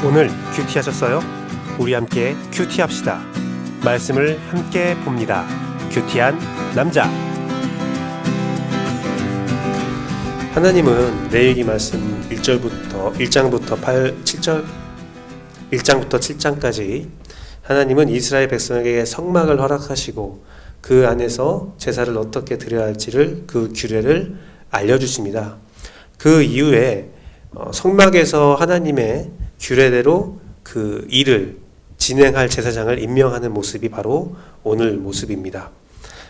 오늘 큐티하셨어요? 우리 함께 큐티합시다. 말씀을 함께 봅니다. 큐티한 남자. 하나님은 레위기 말씀 1장부터 7장까지 하나님은 이스라엘 백성에게 성막을 허락하시고 그 안에서 제사를 어떻게 드려야 할지를 그 규례를 알려주십니다. 그 이후에 성막에서 하나님의 규례대로 그 일을 진행할 제사장을 임명하는 모습이 바로 오늘 모습입니다.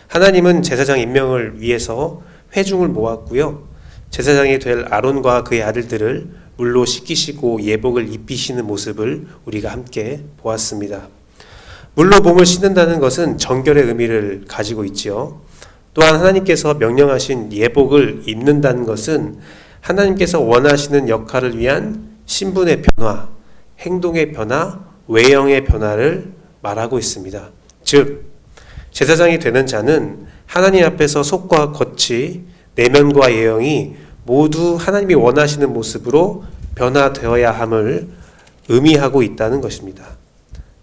하나님은 제사장 임명을 위해서 회중을 모았고요. 제사장이 될 아론과 그의 아들들을 물로 씻기시고 예복을 입히시는 모습을 우리가 함께 보았습니다. 물로 몸을 씻는다는 것은 정결의 의미를 가지고 있지요. 또한 하나님께서 명령하신 예복을 입는다는 것은 하나님께서 원하시는 역할을 위한 신분의 변화, 행동의 변화, 외형의 변화를 말하고 있습니다. 즉, 제사장이 되는 자는 하나님 앞에서 속과 겉이, 내면과 외형이 모두 하나님이 원하시는 모습으로 변화되어야 함을 의미하고 있다는 것입니다.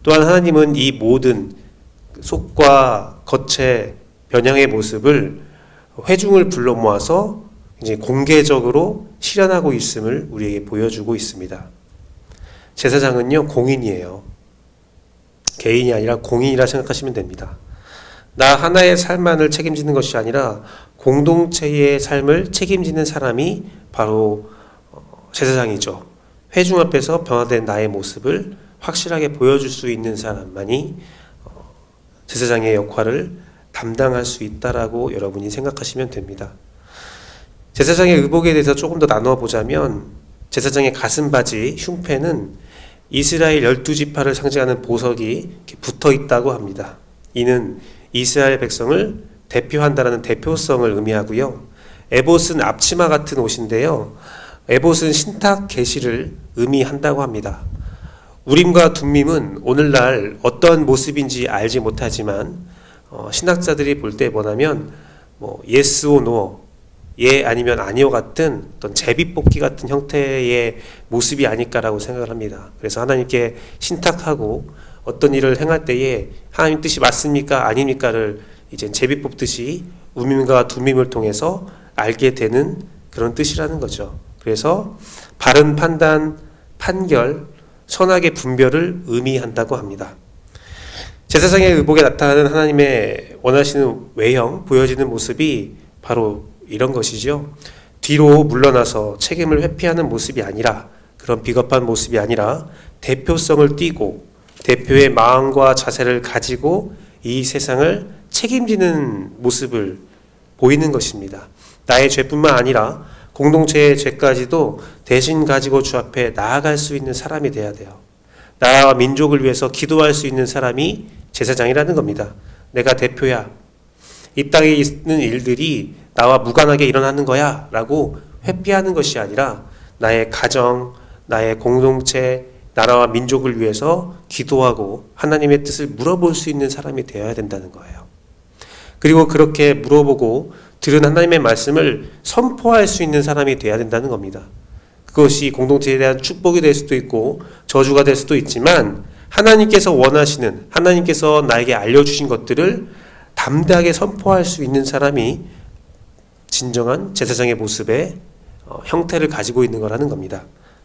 또한 하나님은 이 모든 속과 겉의 변형의 모습을 회중을 불러 모아서 이제 공개적으로 실현하고 있음을 우리에게 보여주고 있습니다. 제사장은요, 공인이에요. 개인이 아니라 공인이라 생각하시면 됩니다. 나 하나의 삶만을 책임지는 것이 아니라 공동체의 삶을 책임지는 사람이 바로 제사장이죠. 회중 앞에서 변화된 나의 모습을 확실하게 보여줄 수 있는 사람만이 제사장의 역할을 담당할 수 있다라고 여러분이 생각하시면 됩니다. 제사장의 의복에 대해서 조금 더 나누어 보자면 제사장의 가슴바지, 흉패는 이스라엘 12지파를 상징하는 보석이 이렇게 붙어 있다고 합니다. 이는 이스라엘 백성을 대표한다라는 대표성을 의미하고요. 에봇은 앞치마 같은 옷인데요. 에봇은 신탁 계시를 의미한다고 합니다. 우림과 둠밈은 오늘날 어떤 모습인지 알지 못하지만 신학자들이 볼 때 뭐냐면 yes or no, 예 아니면 아니요 같은 어떤 제비뽑기 같은 형태의 모습이 아닐까라고 생각을 합니다. 그래서 하나님께 신탁하고 어떤 일을 행할 때에 하나님 뜻이 맞습니까 아닙니까를 이제 제비 뽑듯이 우밈과 둠밈을 통해서 알게 되는 그런 뜻이라는 거죠. 그래서 바른 판단, 판결, 선악의 분별을 의미한다고 합니다. 제사장의 의복에 나타나는 하나님의 원하시는 외형, 보여지는 모습이 바로 이런 것이죠. 뒤로 물러나서 책임을 회피하는 모습이 아니라, 그런 비겁한 모습이 아니라 대표성을 띠고 대표의 마음과 자세를 가지고 이 세상을 책임지는 모습을 보이는 것입니다. 나의 죄뿐만 아니라 공동체의 죄까지도 대신 가지고 주 앞에 나아갈 수 있는 사람이 돼야 돼요. 나라와 민족을 위해서 기도할 수 있는 사람이 제사장이라는 겁니다. 내가 대표야. 이 땅에 있는 일들이 나와 무관하게 일어나는 거야 라고 회피하는 것이 아니라 나의 가정, 나의 공동체, 나라와 민족을 위해서 기도하고 하나님의 뜻을 물어볼 수 있는 사람이 되어야 된다는 거예요. 그리고 그렇게 물어보고 들은 하나님의 말씀을 선포할 수 있는 사람이 되어야 된다는 겁니다. 그것이 공동체에 대한 축복이 될 수도 있고 저주가 될 수도 있지만 하나님께서 원하시는, 하나님께서 나에게 알려주신 것들을 담대하게 선포할 수 있는 사람이 진정한 제사장의 모습의 형태를 가지고 있는 거라는 겁니다.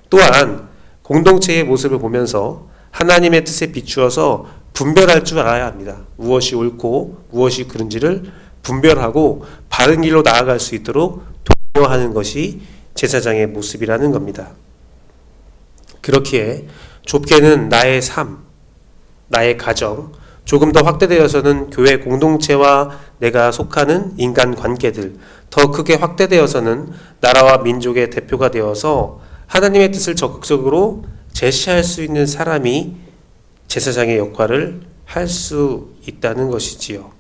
또한 공동체의 모습을 보면서 하나님의 뜻에 비추어서 분별할 줄 알아야 합니다. 무엇이 옳고 무엇이 그른지를 분별하고 바른 길로 나아갈 수 있도록 도와하는 것이 제사장의 모습이라는 겁니다. 그렇기에 좁게는 나의 삶, 나의 가정, 조금 더 확대되어서는 교회 공동체와 내가 속하는 인간 관계들, 더 크게 확대되어서는 나라와 민족의 대표가 되어서 하나님의 뜻을 적극적으로 제시할 수 있는 사람이 제사장의 역할을 할 수 있다는 것이지요.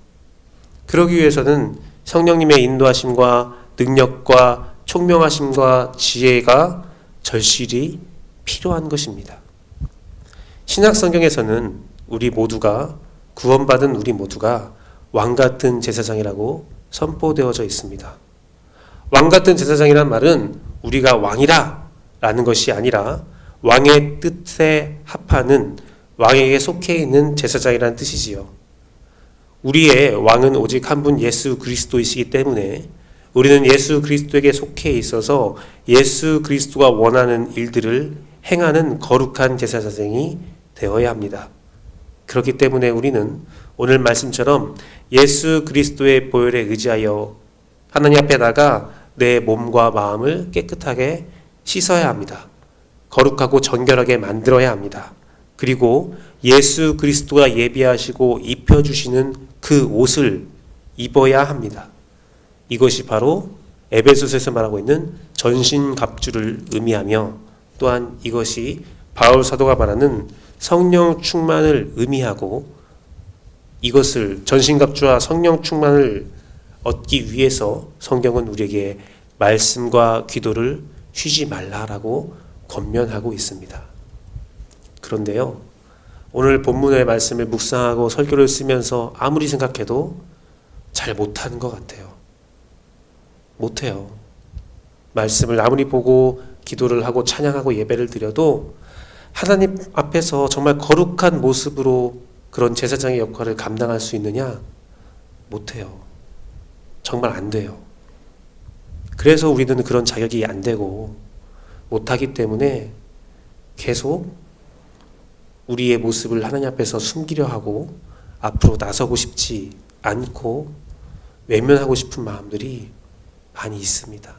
그러기 위해서는 성령님의 인도하심과 능력과 총명하심과 지혜가 절실히 필요한 것입니다. 신약 성경에서는 우리 모두가, 구원받은 우리 모두가 왕같은 제사장이라고 선포되어져 있습니다. 왕같은 제사장이란 말은 우리가 왕이라 라는 것이 아니라 왕의 뜻에 합하는 왕에게 속해 있는 제사장이라는 뜻이지요. 우리의 왕은 오직 한 분 예수 그리스도이시기 때문에 우리는 예수 그리스도에게 속해 있어서 예수 그리스도가 원하는 일들을 행하는 거룩한 제사장이 되어야 합니다. 그렇기 때문에 우리는 오늘 말씀처럼 예수 그리스도의 보혈에 의지하여 하나님 앞에 나가 내 몸과 마음을 깨끗하게 씻어야 합니다. 거룩하고 정결하게 만들어야 합니다. 그리고 예수 그리스도가 예비하시고 입혀주시는 그 옷을 입어야 합니다. 이것이 바로 에베소서에서 말하고 있는 전신갑주를 의미하며 또한 이것이 바울 사도가 말하는 성령 충만을 의미하고 이것을 전신갑주와 성령 충만을 얻기 위해서 성경은 우리에게 말씀과 기도를 쉬지 말라라고 권면하고 있습니다. 그런데요, 오늘 본문의 말씀을 묵상하고 설교를 쓰면서 아무리 생각해도 잘 못하는 것 같아요. 못해요. 말씀을 아무리 보고 기도를 하고 찬양하고 예배를 드려도 하나님 앞에서 정말 거룩한 모습으로 그런 제사장의 역할을 감당할 수 있느냐? 못해요. 정말 안 돼요. 그래서 우리는 그런 자격이 안 되고 못하기 때문에 계속 우리의 모습을 하나님 앞에서 숨기려 하고 앞으로 나서고 싶지 않고 외면하고 싶은 마음들이 많이 있습니다.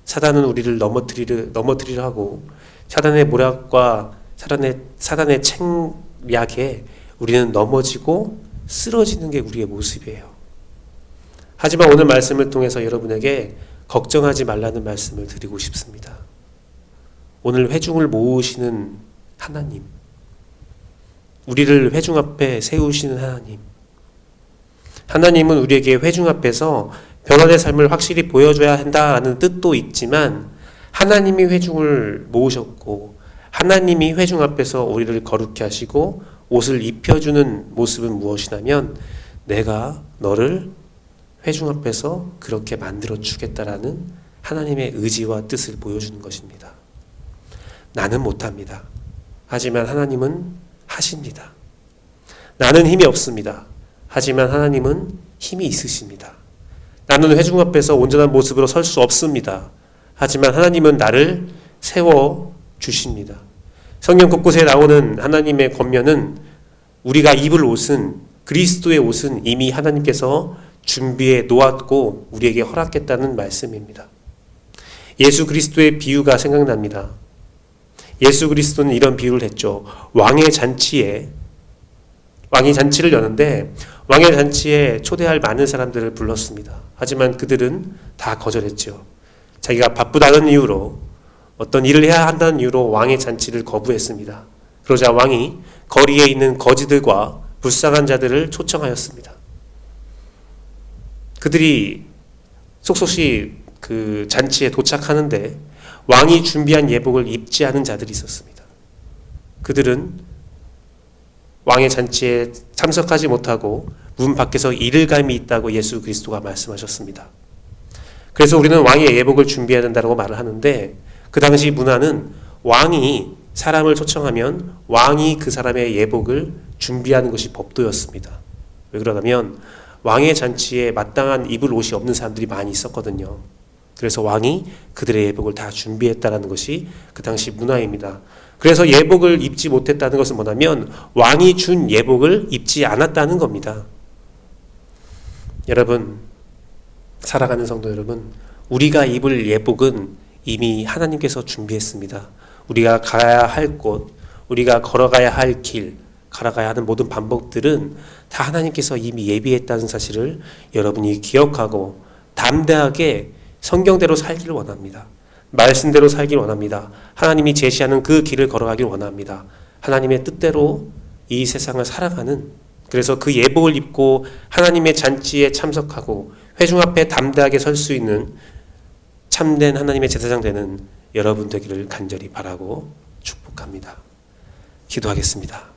사단은 우리를 넘어뜨리려 하고 사단의 모략과 사단의 책략에 우리는 넘어지고 쓰러지는 게 우리의 모습이에요. 하지만 오늘 말씀을 통해서 여러분에게 걱정하지 말라는 말씀을 드리고 싶습니다. 오늘 회중을 모으시는 하나님, 우리를 회중 앞에 세우시는 하나님은 우리에게 회중 앞에서 변화된 삶을 확실히 보여줘야 한다는 뜻도 있지만 하나님이 회중을 모으셨고 하나님이 회중 앞에서 우리를 거룩히 하시고 옷을 입혀주는 모습은 무엇이냐면 내가 너를 회중 앞에서 그렇게 만들어 주겠다라는 하나님의 의지와 뜻을 보여주는 것입니다. 나는 못합니다. 하지만 하나님은 하십니다. 나는 힘이 없습니다. 하지만 하나님은 힘이 있으십니다. 나는 회중 앞에서 온전한 모습으로 설 수 없습니다. 하지만 하나님은 나를 세워 주십니다. 성경 곳곳에 나오는 하나님의 권면은 우리가 입을 옷은 그리스도의 옷은 이미 하나님께서 준비해 놓았고 우리에게 허락했다는 말씀입니다. 예수 그리스도의 비유가 생각납니다. 예수 그리스도는 이런 비유를 했죠. 왕의 잔치를 여는데 왕의 잔치에 초대할 많은 사람들을 불렀습니다. 하지만 그들은 다 거절했죠. 자기가 바쁘다는 이유로 어떤 일을 해야 한다는 이유로 왕의 잔치를 거부했습니다. 그러자 왕이 거리에 있는 거지들과 불쌍한 자들을 초청하였습니다. 그들이 속속히 그 잔치에 도착하는데 왕이 준비한 예복을 입지 않은 자들이 있었습니다. 그들은 왕의 잔치에 참석하지 못하고 문 밖에서 이를감이 있다고 예수 그리스도가 말씀하셨습니다. 그래서 우리는 왕의 예복을 준비해야 된다고 말을 하는데 그 당시 문화는 왕이 사람을 초청하면 왕이 그 사람의 예복을 준비하는 것이 법도였습니다. 왜 그러냐면 왕의 잔치에 마땅한 입을 옷이 없는 사람들이 많이 있었거든요. 그래서 왕이 그들의 예복을 다 준비했다는 것이 그 당시 문화입니다. 그래서 예복을 입지 못했다는 것은 뭐냐면 왕이 준 예복을 입지 않았다는 겁니다. 여러분, 살아가는 성도 여러분, 우리가 입을 예복은 이미 하나님께서 준비했습니다. 우리가 가야 할 곳, 우리가 걸어가야 할 길, 걸어가야 하는 모든 방법들은 다 하나님께서 이미 예비했다는 사실을 여러분이 기억하고 담대하게 성경대로 살기를 원합니다. 말씀대로 살기를 원합니다. 하나님이 제시하는 그 길을 걸어가기를 원합니다. 하나님의 뜻대로 이 세상을 살아가는, 그래서 그 예복을 입고 하나님의 잔치에 참석하고 회중 앞에 담대하게 설 수 있는 참된 하나님의 제사장 되는 여러분 되기를 간절히 바라고 축복합니다. 기도하겠습니다.